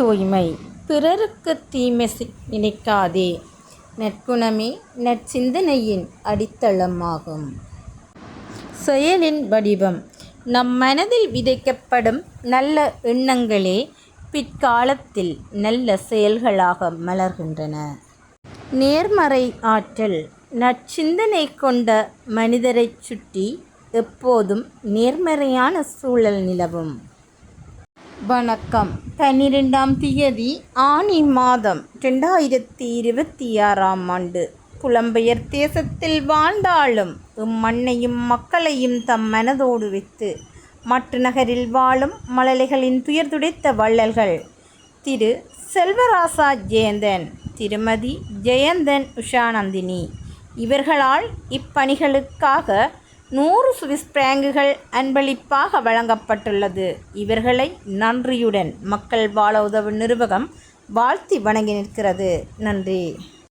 தூய்மை. பிறருக்கு தீமை நினைக்காதே. நற்குணமே நற்சிந்தனையின் அடித்தளமாகும். செயலின் வடிவம். நம் மனதில் விதைக்கப்படும் நல்ல எண்ணங்களே பிற்காலத்தில் நல்ல செயல்களாக மலர்கின்றன. நேர்மறை ஆற்றல். நற்சிந்தனை கொண்ட மனிதரைச் சுற்றி எப்போதும் நேர்மறையான சூழல் நிலவும். வணக்கம். 12ஆம் தேதி ஆனி மாதம் 2026ஆம் ஆண்டு. புலம்பெயர் தேசத்தில் வாழ்ந்தாலும் இம்மண்ணையும் மக்களையும் தம் மனதோடு வைத்து மற்ற நகரில் வாழும் மழலைகளின் துயர் துடைத்த வள்ளல்கள் திரு செல்வராசா ஜெயந்தன், திருமதி ஜெயந்தன் உஷாநந்தினி இவர்களால் இப்பணிகளுக்காக 100 சுவிஸ் பிராங்குகள் அன்பளிப்பாக வழங்கப்பட்டுள்ளது. இவர்களை நன்றியுடன் மக்கள் வாழ உதவும் நிறுவனம் வாழ்த்தி வணங்கி நிற்கிறது. நன்றி.